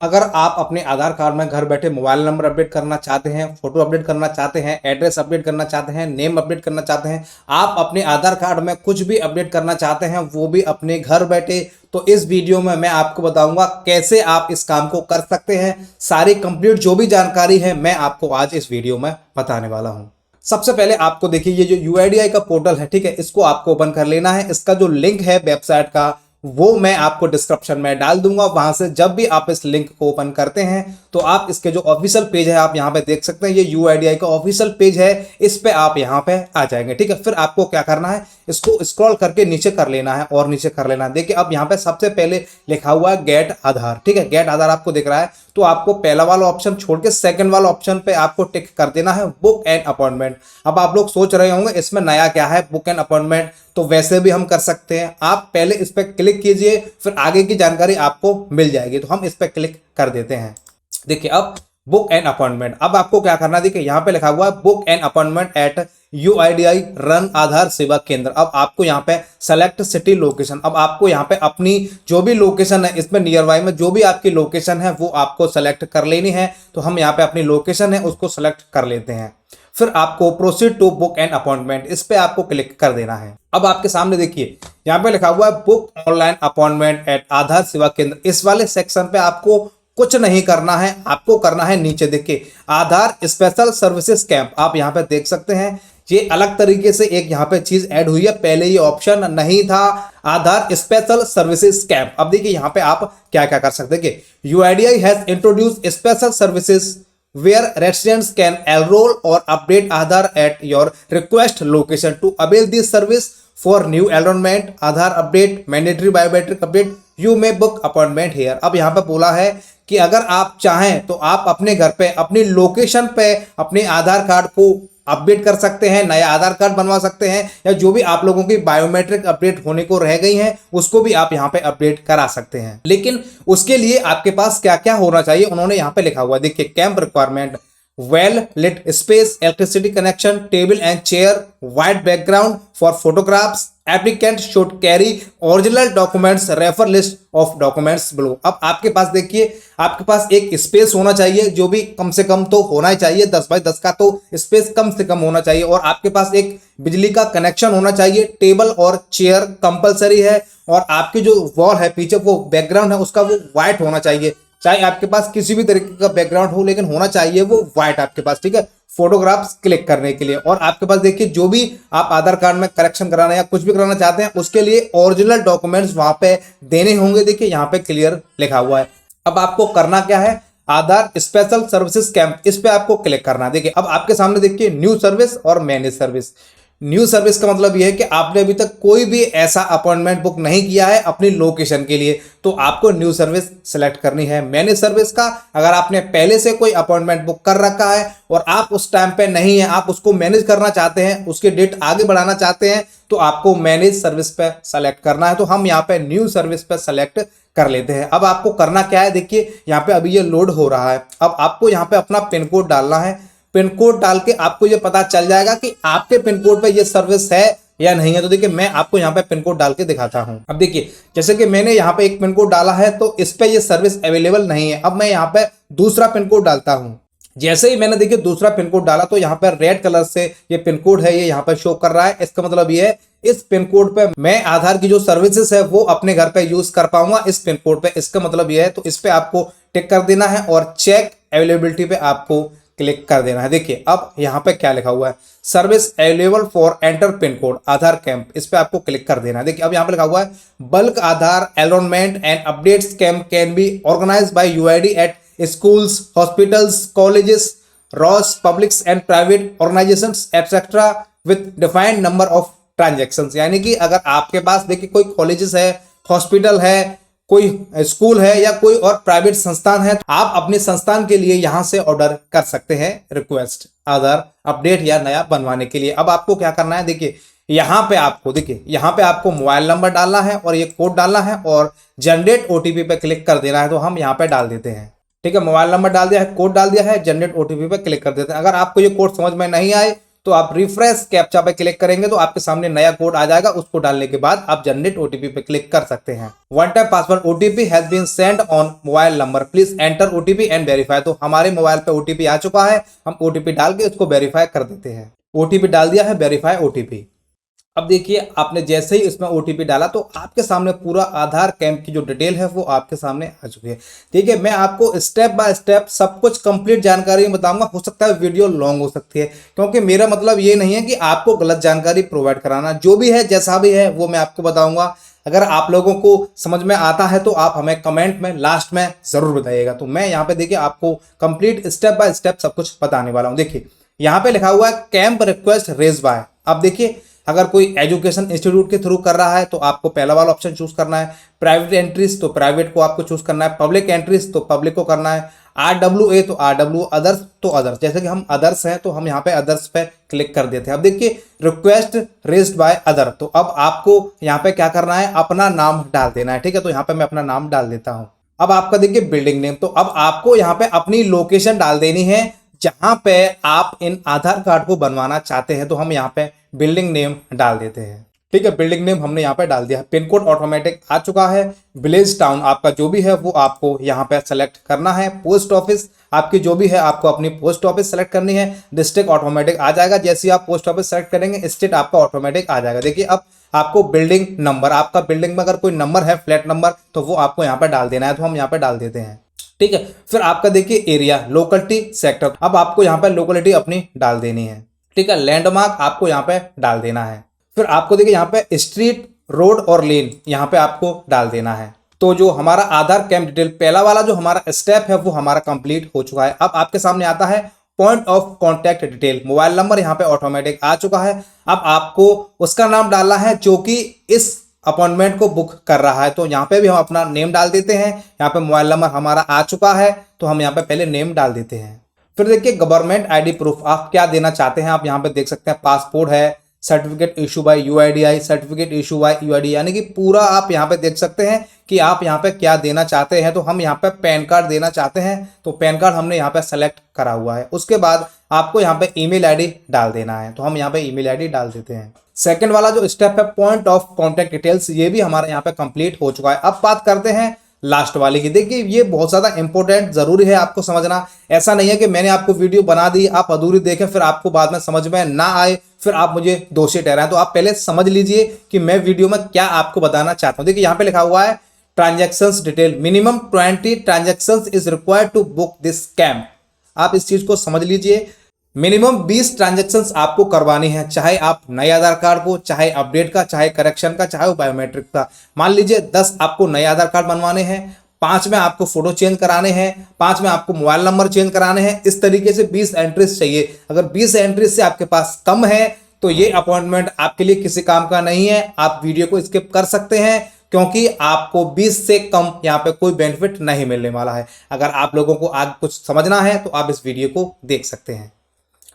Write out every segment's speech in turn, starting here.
अगर आप अपने आधार कार्ड में घर बैठे मोबाइल नंबर अपडेट करना चाहते हैं, फोटो अपडेट करना चाहते हैं, एड्रेस अपडेट करना चाहते हैं, नेम अपडेट करना चाहते हैं, आप अपने आधार कार्ड में कुछ भी अपडेट करना चाहते हैं, वो भी अपने घर बैठे, तो इस वीडियो में मैं आपको बताऊंगा कैसे आप इस काम को कर सकते हैं। सारी कंप्लीट जो भी जानकारी है मैं आपको आज इस वीडियो में बताने वाला हूं। सबसे पहले आपको देखिए ये जो यूआईडीआई का पोर्टल है, ठीक है, इसको आपको ओपन कर लेना है। इसका जो लिंक है वेबसाइट का वो मैं आपको डिस्क्रिप्शन में डाल दूंगा। वहां से जब भी आप इस लिंक को ओपन करते हैं तो आप इसके जो ऑफिशियल पेज है आप यहां पे देख सकते हैं, ये यूआईडीआई का ऑफिशियल पेज है, इस पे आप यहां पे आ जाएंगे। ठीक है, फिर आपको क्या करना है, इसको स्क्रॉल करके नीचे कर लेना है और नीचे कर लेना है। देखिए अब यहाँ पे सबसे पहले लिखा हुआ है गेट आधार। ठीक है, गेट आधार आपको दिख रहा है, तो आपको पहला वाला ऑप्शन छोड़ के सेकंड वाला ऑप्शन पे आपको टिक कर देना है बुक एंड अपॉइंटमेंट। अब आप लोग सोच रहे होंगे इसमें नया क्या है बुक एंड अपॉइंटमेंट, तो वैसे भी हम कर सकते हैं। आप पहले इस पर क्लिक कीजिए, फिर आगे की जानकारी आपको मिल जाएगी। तो हम इस पर क्लिक कर देते हैं। देखिए अब बुक एंड अपॉइंटमेंट, अब आपको क्या करना है, देखिए यहाँ पे लिखा हुआ है book and appointment at UIDAI run Aadhaar Seva Kendra. अब आपको यहाँ पे सेलेक्ट सिटी लोकेशन, अब आपको यहाँ पे अपनी जो भी लोकेशन है इसमें नियर बाय में जो भी आपकी लोकेशन है वो आपको सेलेक्ट कर लेनी है। तो हम यहाँ पे अपनी लोकेशन है उसको सेलेक्ट कर लेते हैं। फिर आपको proceed to book and appointment, इस पे आपको क्लिक कर देना है। अब आपके सामने देखिए यहाँ पे लिखा हुआ है बुक ऑनलाइन अपॉइंटमेंट एट आधार सेवा केंद्र। इस वाले सेक्शन पे आपको कुछ नहीं करना है, आपको करना है नीचे देखिए आधार स्पेशल सर्विसेज कैंप। आप यहाँ पे देख सकते हैं ये अलग तरीके से एक यहाँ पे चीज ऐड हुई है, पहले ये ऑप्शन नहीं था आधार स्पेशल सर्विसेज कैंप। अब देखिए यहाँ पे आप क्या क्या कर सकते हैं, UIDAI has introduced special services where residents can enroll or update Aadhaar at your request location. To avail this service for new enrollment, Aadhaar update, mandatory biometric update, you may book appointment here. अब यहाँ पे बोला है कि अगर आप चाहें तो आप अपने घर पे अपनी लोकेशन पे अपने आधार कार्ड को अपडेट कर सकते हैं, नया आधार कार्ड बनवा सकते हैं, या जो भी आप लोगों की बायोमेट्रिक अपडेट होने को रह गई हैं उसको भी आप यहाँ पे अपडेट करा सकते हैं। लेकिन उसके लिए आपके पास क्या क्या होना चाहिए उन्होंने यहाँ पे लिखा हुआ है, देखिए camp requirement well lit space, electricity connection, table and chair, white background for photographs, applicant should carry original documents, refer list of documents below। अब आपके पास देखिए आपके पास एक स्पेस होना चाहिए, जो भी कम से कम तो होना ही चाहिए, 10 बाई 10 का तो स्पेस कम से कम होना चाहिए, और आपके पास एक बिजली का कनेक्शन होना चाहिए, टेबल और चेयर कंपलसरी है, और आपकी जो वॉल है पीछे वो बैकग्राउंड है उसका वो व्हाइट होना चाहिए। चाहे आपके पास किसी भी तरीके का बैकग्राउंड हो लेकिन होना चाहिए वो व्हाइट आपके पास। ठीक है, फोटोग्राफ्स क्लिक करने के लिए। और आपके पास देखिए जो भी आप आधार कार्ड में करेक्शन कराना या कुछ भी कराना चाहते हैं उसके लिए ओरिजिनल डॉक्यूमेंट्स वहां पे देने होंगे। देखिए यहाँ पे क्लियर लिखा हुआ है। अब आपको करना क्या है, आधार स्पेशल सर्विसेज कैंप, इस पे आपको क्लिक करना है। देखिए अब आपके सामने देखिए न्यू सर्विस और मैनेज सर्विस। न्यू सर्विस का मतलब यह है कि आपने अभी तक कोई भी ऐसा अपॉइंटमेंट बुक नहीं किया है अपनी लोकेशन के लिए, तो आपको न्यू सर्विस सेलेक्ट करनी है। मैनेज सर्विस का अगर आपने पहले से कोई अपॉइंटमेंट बुक कर रखा है और आप उस टाइम पे नहीं है, आप उसको मैनेज करना चाहते हैं, उसकी डेट आगे बढ़ाना चाहते हैं, तो आपको मैनेज सर्विस पे सेलेक्ट करना है। तो हम यहाँ पे न्यू सर्विस पे सेलेक्ट कर लेते हैं। अब आपको करना क्या है, देखिए यहाँ पे अभी ये लोड हो रहा है। अब आपको यहाँ पे अपना पिन कोड डालना है। पिन कोड डाल के आपको ये पता चल जाएगा कि आपके पिन कोड पे ये सर्विस है या नहीं है। तो देखिए मैं आपको यहाँ पे पिन कोड डाल के दिखाता हूँ। अब देखिए जैसे कि मैंने यहाँ पे एक पिन कोड डाला है तो इस पे ये सर्विस अवेलेबल नहीं है। अब मैं यहाँ पे दूसरा पिन कोड डालता हूँ। जैसे ही मैंने देखिए दूसरा पिन कोड डाला तो यहाँ पे रेड कलर से ये पिन कोड है ये यहाँ पे शो कर रहा है। इसका मतलब ये है इस पिन कोड पे मैं आधार की जो सर्विसेज है वो अपने घर पे यूज कर पाऊंगा इस पिन कोड पे। इसका मतलब ये है, तो इस पे आपको टिक कर देना है और चेक अवेलेबिलिटी पे आपको क्लिक कर देना है। देखिए अब यहाँ पे क्या लिखा हुआ है, service available for enter pin code Aadhaar camp, इस पे आपको क्लिक कर देना है। देखिए अब यहाँ पे लिखा हुआ है bulk Aadhaar enrolment and updates camp can be organised by UID at schools, hospitals, colleges, rows, publics and private organisations etcetera with defined number of transactions. यानी कि अगर आपके पास देखिए कोई कॉलेजेस है, हॉस्पिटल है, कोई स्कूल है या कोई और प्राइवेट संस्थान है, आप अपने संस्थान के लिए यहां से ऑर्डर कर सकते हैं रिक्वेस्ट आधार अपडेट या नया बनवाने के लिए। अब आपको क्या करना है, देखिए यहाँ पे आपको देखिए यहाँ पे आपको मोबाइल नंबर डालना है और ये कोड डालना है और जनरेट ओटीपी पे क्लिक कर देना है। तो हम यहाँ पे डाल देते हैं। ठीक है, मोबाइल नंबर डाल दिया है, कोड डाल दिया है, जनरेट ओटीपी पे क्लिक कर देते हैं। अगर आपको ये कोड समझ में नहीं आए तो तो आप रिफ्रेश कैप्चा पे क्लिक करेंगे तो आपके सामने नया कोड आ जाएगा। उसको डालने के बाद आप जनरेट ओटीपी पे क्लिक कर सकते हैं। One time password OTP has been send on mobile number, please enter OTP and verify. तो हमारे मोबाइल पे ओटीपी आ चुका है, हम ओटीपी डाल के उसको वेरीफाई कर देते हैं। ओटीपी डाल दिया है, वेरीफाई ओटीपी। अब देखिए आपने जैसे ही इसमें ओटीपी डाला तो आपके सामने पूरा आधार कैंप की जो डिटेल है वो आपके सामने आ चुकी है। ठीक है, मैं आपको स्टेप बाय स्टेप सब कुछ कंप्लीट जानकारी बताऊंगा। हो सकता है वीडियो लॉन्ग हो सकती है, क्योंकि मेरा मतलब ये नहीं है कि आपको गलत जानकारी प्रोवाइड कराना। जो भी है जैसा भी है वो मैं आपको बताऊंगा। अगर आप लोगों को समझ में आता है तो आप हमें कमेंट में लास्ट में जरूर बताइएगा। तो मैं यहाँ पे देखिए आपको कंप्लीट स्टेप बाय स्टेप सब कुछ बताने वाला हूँ। देखिए यहाँ पे लिखा हुआ है कैंप रिक्वेस्ट रेज बाय। अब देखिए अगर कोई एजुकेशन इंस्टीट्यूट के थ्रू कर रहा है तो आपको पहला वाला ऑप्शन चूज करना है। प्राइवेट एंट्रीज तो प्राइवेट को आपको चूज करना है। पब्लिक एंट्रीज तो पब्लिक को करना है। RWA तो RW, अदर्स तो अदर्स। जैसे कि हम अदर्स हैं तो हम यहाँ पे अदर्स पे क्लिक कर देते हैं। अब देखिए रिक्वेस्ट रेज्ड बाय अदर, तो अब आपको यहाँ पे क्या करना है, अपना नाम डाल देना है। ठीक है, तो यहाँ पे मैं अपना नाम डाल देता हूँ। अब आपका देखिए बिल्डिंग नेम, तो अब आपको यहाँ पे अपनी लोकेशन डाल देनी है जहां पे आप इन आधार कार्ड को बनवाना चाहते हैं। तो हम यहाँ पे बिल्डिंग नेम डाल देते हैं। ठीक है, बिल्डिंग नेम हमने यहाँ पे डाल दिया। पिन कोड ऑटोमेटिक आ चुका है। विलेज टाउन आपका जो भी है वो आपको यहाँ पे सेलेक्ट करना है। पोस्ट ऑफिस आपकी जो भी है आपको अपनी पोस्ट ऑफिस सेलेक्ट करनी है। डिस्ट्रिक्ट ऑटोमेटिक आ जाएगा, जैसे ही आप पोस्ट ऑफिस सेलेक्ट करेंगे स्टेट आपका ऑटोमेटिक आ जाएगा। देखिए अब आपको बिल्डिंग नंबर, आपका बिल्डिंग में अगर कोई नंबर है, फ्लैट नंबर, तो वो आपको यहाँ पे डाल देना है। तो हम यहाँ पे डाल देते हैं। ठीक है, फिर आपका देखिए एरिया, लोकेलिटी, सेक्टर, अब आपको यहाँ पे लोकेलिटी अपनी डाल देनी है। ठीक है, लैंडमार्क आपको यहाँ पे डाल देना है। फिर आपको देखिए यहाँ पे स्ट्रीट, रोड और लेन यहाँ पे आपको डाल देना है। तो जो हमारा आधार कैंप डिटेल पहला वाला जो हमारा स्टेप है वो हमारा कंप्लीट हो चुका है। अब आपके सामने आता है point of contact detail, mobile number यहाँ पे ऑटोमेटिक आ चुका है। अब आपको उसका नाम डालना है जो कि इस अपॉइंटमेंट को बुक कर रहा है। तो यहाँ पे भी हम अपना नेम डाल देते हैं। यहाँ पे मोबाइल नंबर हमारा आ चुका है तो हम यहाँ पे पहले नेम डाल देते हैं। फिर देखिए गवर्नमेंट आईडी प्रूफ आप क्या देना चाहते हैं। आप यहाँ पे देख सकते हैं पासपोर्ट है, certificate issue bye UIDI, certificate issue bye UID, यानी कि पूरा आप यहाँ पे देख सकते हैं कि आप यहाँ पे क्या देना चाहते हैं। तो हम यहाँ पे पैन कार्ड देना चाहते हैं तो पैन कार्ड हमने यहाँ पे सेलेक्ट करा हुआ है। उसके बाद आपको यहाँ पे ईमेल आईडी डाल देना है। तो हम यहाँ पे ईमेल आईडी डाल देते हैं। सेकंड वाला जो स्टेप है पॉइंट ऑफ कॉन्टैक्ट डिटेल्स, ये भी हमारे यहाँ पे कंप्लीट हो चुका है। अब बात करते हैं लास्ट वाले की। देखिए ये बहुत ज्यादा इंपॉर्टेंट, जरूरी है आपको समझना। ऐसा नहीं है कि मैंने आपको वीडियो बना दी, आप अधूरी देखें, फिर आपको बाद में समझ में ना आए, फिर आप मुझे दोषी ठहराएं। तो आप पहले समझ लीजिए कि मैं वीडियो में क्या आपको बताना चाहता हूं। देखिए यहाँ पे लिखा हुआ है transactions detail, minimum 20 transactions is required to book this camp. आप इस चीज को समझ लीजिए, मिनिमम 20 ट्रांजेक्शन्स आपको करवानी है, चाहे आप नए आधार कार्ड को, चाहे अपडेट का, चाहे करेक्शन का, चाहे बायोमेट्रिक का। मान लीजिए 10 आपको नए आधार कार्ड बनवाने हैं, 5 में आपको फोटो चेंज कराने हैं, 5 में आपको मोबाइल नंबर चेंज कराने हैं। इस तरीके से 20 एंट्रीज चाहिए। अगर 20 एंट्रीज से आपके पास कम है तो ये अपॉइंटमेंट आपके लिए किसी काम का नहीं है। आप वीडियो को स्किप कर सकते हैं, क्योंकि आपको 20 से कम यहाँ पे कोई बेनिफिट नहीं मिलने वाला है। अगर आप लोगों को आगे कुछ समझना है तो आप इस वीडियो को देख सकते हैं।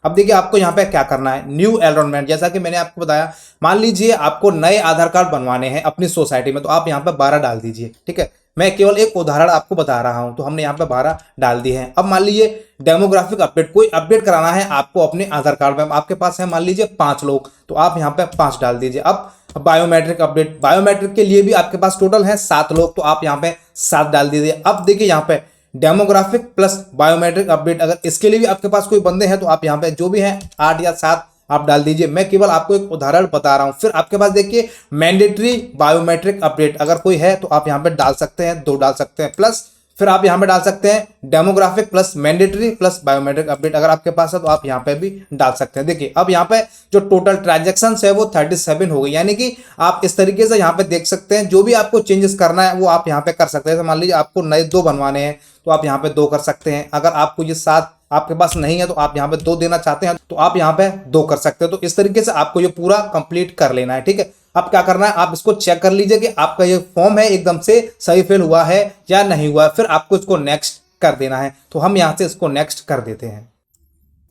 अब देखिए आपको यहाँ पे क्या करना है, न्यू एनरोलमेंट, जैसा कि मैंने आपको बताया। मान लीजिए आपको नए आधार कार्ड बनवाने हैं अपनी सोसाइटी में, तो आप यहाँ पे 12 डाल दीजिए। ठीक है, मैं केवल एक उदाहरण आपको बता रहा हूं। तो हमने यहाँ पे 12 डाल दिए हैं। अब मान लीजिए डेमोग्राफिक अपडेट, कोई अपडेट कराना है आपको अपने आधार कार्ड में, आपके पास है मान लीजिए 5 लोग, तो आप यहाँ पे 5 डाल दीजिए। अब बायोमेट्रिक अपडेट, बायोमेट्रिक के लिए भी आपके पास टोटल है 7 लोग, तो आप यहाँ पे 7 डाल दीजिए। अब देखिए यहाँ पे डेमोग्राफिक प्लस बायोमेट्रिक अपडेट, अगर इसके लिए भी आपके पास कोई बंदे हैं तो आप यहाँ पे जो भी हैं 8 या 7 आप डाल दीजिए। मैं केवल आपको एक उदाहरण बता रहा हूं। फिर आपके पास देखिए मैंडेटरी बायोमेट्रिक अपडेट, अगर कोई है तो आप यहाँ पे डाल सकते हैं, 2 डाल सकते हैं। प्लस फिर आप यहाँ पे डाल सकते हैं demographic plus mandatory plus biometric update, अगर आपके पास है तो आप यहाँ पे भी डाल सकते हैं। देखिए अब यहाँ पे जो टोटल ट्रांजेक्शन है वो 37 हो गई, यानी कि आप इस तरीके से यहाँ पे देख सकते हैं। जो भी आपको चेंजेस करना है वो आप यहाँ पे कर सकते हैं। मान लीजिए आपको नए 2 बनवाने हैं तो आप यहाँ पे 2 कर सकते हैं। अगर आपको ये 7 आपके पास नहीं है तो आप यहाँ पे 2 देना चाहते हैं तो आप यहाँ पे 2 कर सकते हैं। तो इस तरीके से आपको ये पूरा कंप्लीट कर लेना है। ठीक है, अब क्या करना है, आप इसको चेक कर लीजिए कि आपका ये फॉर्म है एकदम से सही फिल हुआ है या नहीं हुआ है। फिर आपको इसको नेक्स्ट कर देना है। तो हम यहाँ से इसको नेक्स्ट कर देते हैं।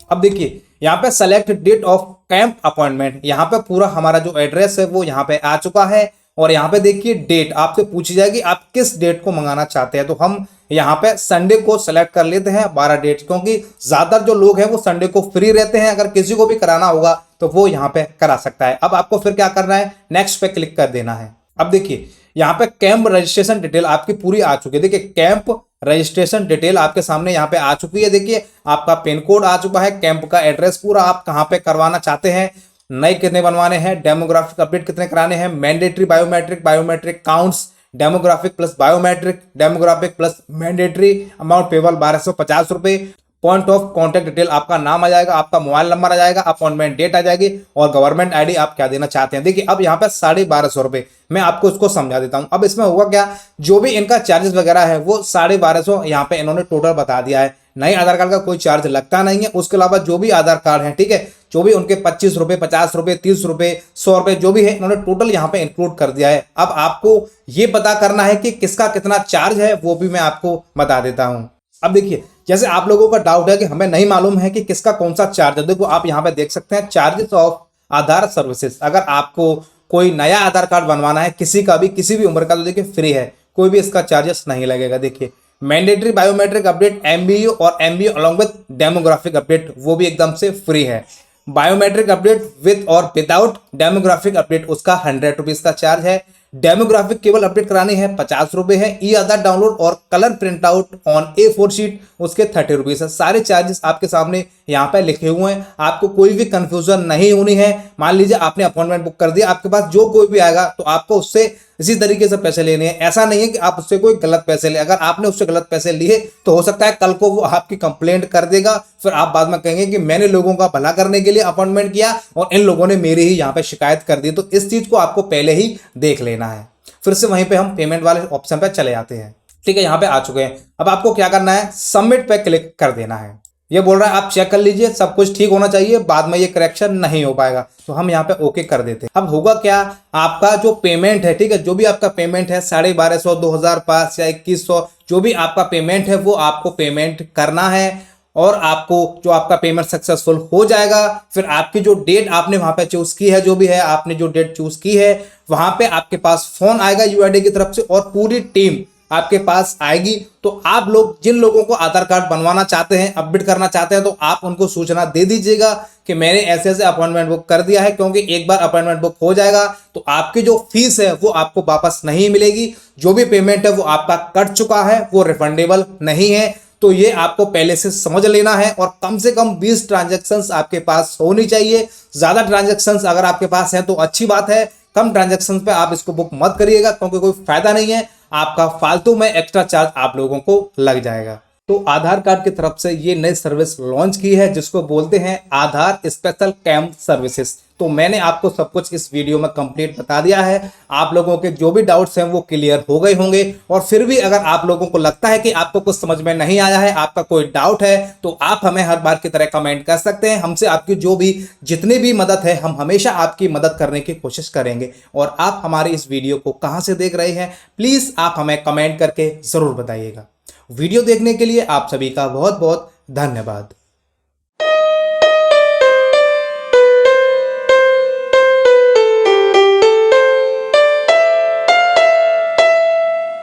अब देखिए यहाँ पे select date of camp appointment, यहाँ पे पूरा हमारा जो एड्रेस है वो यहाँ पे आ चुका है। और यहाँ पे देखिए डेट आपसे पूछी जाएगी आप किस डेट को मंगाना चाहते हैं। तो हम यहाँ पे संडे को सेलेक्ट कर लेते हैं 12 डेट, क्योंकि ज्यादातर जो लोग हैं वो संडे को फ्री रहते हैं। अगर किसी को भी कराना होगा तो वो यहाँ पे करा सकता है। अब आपको फिर क्या करना है, नेक्स्ट पे क्लिक कर देना है। अब देखिए यहाँ पे कैंप रजिस्ट्रेशन डिटेल आपकी पूरी आ चुकी है। देखिए कैंप रजिस्ट्रेशन डिटेल आपके सामने यहाँ पे आ चुकी है। देखिए आपका पिन कोड आ चुका है, कैंप का एड्रेस पूरा, आप कहाँ पे करवाना चाहते हैं, नए कितने बनवाने हैं, डेमोग्राफिक अपडेट कितने कराने हैं, mandatory biometric, biometric counts, demographic plus biometric, demographic plus mandatory, amount payable 1250 रुपए, पॉइंट ऑफ कांटेक्ट डिटेल आपका नाम आ जाएगा, आपका मोबाइल नंबर आ जाएगा, अपॉइंटमेंट डेट आ जाएगी और गवर्नमेंट आईडी आप क्या देना चाहते हैं। देखिए अब यहाँ पे 1250 रुपए, मैं आपको इसको समझा देता हूँ। अब इसमें होगा क्या, जो भी इनका चार्जेस वगैरह है वो 1250 यहाँ पे इन्होंने टोटल बता दिया है। नए आधार कार्ड का कोई चार्ज लगता नहीं है। उसके अलावा जो भी आधार कार्ड है, ठीक है, जो भी उनके 25 रुपए, 50 रुपए, 30 रुपए, 100 रुपए जो भी है इन्होंने टोटल यहाँ पे इंक्लूड कर दिया है। अब आपको ये पता करना है कि किसका कितना चार्ज है, वो भी मैं आपको बता देता हूँ। अब देखिए जैसे आप लोगों का डाउट है कि हमें नहीं मालूम है कि किसका कौन सा चार्ज है, देखो आप यहाँ पे देख सकते हैं चार्जेस ऑफ आधार सर्विसेज। अगर आपको कोई नया आधार कार्ड बनवाना है किसी का भी, किसी भी उम्र का, तो देखिए फ्री है, कोई भी इसका चार्जेस नहीं लगेगा। देखिए मैंडेटरी बायोमेट्रिक अपडेट एमबीयू और MBU along with demographic update वो भी एकदम से फ्री है। बायोमेट्रिक अपडेट विद और विदाउट डेमोग्राफिक अपडेट उसका 100 रुपीज का चार्ज है। डेमोग्राफिक केवल अपडेट करानी है 50 रुपए है। ई आधार डाउनलोड और colour print out on A4 sheet उसके 30 रुपीज है। सारे चार्जेस आपके सामने यहाँ पे लिखे हुए हैं, आपको कोई भी कंफ्यूजन नहीं होनी है। मान लीजिए आपने अपॉइंटमेंट बुक कर दिया, आपके पास जो कोई भी आएगा तो आपको उससे इसी तरीके से पैसे लेने हैं। ऐसा नहीं है कि आप उससे कोई गलत पैसे ले, अगर आपने उससे गलत पैसे लिए तो हो सकता है कल को वो आपकी कंप्लेंट कर देगा, फिर आप बाद में कहेंगे कि मैंने लोगों का भला करने के लिए अपॉइंटमेंट किया और इन लोगों ने मेरी ही यहाँ पे शिकायत कर दी। तो इस चीज को आपको पहले ही देख लेना है। फिर से वहीं पे हम पेमेंट वाले ऑप्शन पे चले आते हैं। ठीक है, यहाँ पे आ चुके हैं। अब आपको क्या करना है, सबमिट पे क्लिक कर देना है। ये बोल रहा है आप चेक कर लीजिए, सब कुछ ठीक होना चाहिए, बाद में ये करेक्शन नहीं हो पाएगा, तो हम यहाँ पे ओके कर देते हैं। अब होगा क्या, आपका जो पेमेंट है, ठीक है, जो भी आपका पेमेंट है 1250, 2005 या 2100, जो भी आपका पेमेंट है वो आपको पेमेंट करना है और आपको जो आपका पेमेंट सक्सेसफुल हो जाएगा। फिर आपकी जो डेट आपने वहां पे चूज की है, जो भी है आपने जो डेट चूज की है, वहां पे आपके पास फोन आएगा यूआईडी की तरफ से और पूरी टीम आपके पास आएगी। तो आप लोग जिन लोगों को आधार कार्ड बनवाना चाहते हैं, अपडेट करना चाहते हैं, तो आप उनको सूचना दे दीजिएगा कि मैंने ऐसे ऐसे अपॉइंटमेंट बुक कर दिया है, क्योंकि एक बार अपॉइंटमेंट बुक हो जाएगा तो आपकी जो फीस है वो आपको वापस नहीं मिलेगी। जो भी पेमेंट है वो आपका कट चुका है, वो रिफंडेबल नहीं है। तो ये आपको पहले से समझ लेना है और कम से कम 20 ट्रांजैक्शंस आपके पास होनी चाहिए। ज्यादा ट्रांजैक्शंस अगर आपके पास है तो अच्छी बात है, कम ट्रांजैक्शंस पे आप इसको बुक मत करिएगा, क्योंकि कोई फायदा नहीं है, आपका फालतू में एक्स्ट्रा चार्ज आप लोगों को लग जाएगा। तो आधार कार्ड की तरफ से ये नई सर्विस लॉन्च की है जिसको बोलते हैं आधार स्पेशल कैंप सर्विसेज। तो मैंने आपको सब कुछ इस वीडियो में कंप्लीट बता दिया है। आप लोगों के जो भी डाउट्स हैं वो क्लियर हो गए होंगे। और फिर भी अगर आप लोगों को लगता है कि आपको कुछ समझ में नहीं आया है, आपका कोई डाउट है, तो आप हमें हर बार की तरह कमेंट कर सकते हैं। हमसे आपकी जो भी जितनी भी मदद है, हम हमेशा आपकी मदद करने की कोशिश करेंगे। और आप हमारे इस वीडियो को कहां से देख रहे हैं, प्लीज आप हमें कमेंट करके जरूर बताइएगा। वीडियो देखने के लिए आप सभी का बहुत बहुत धन्यवाद।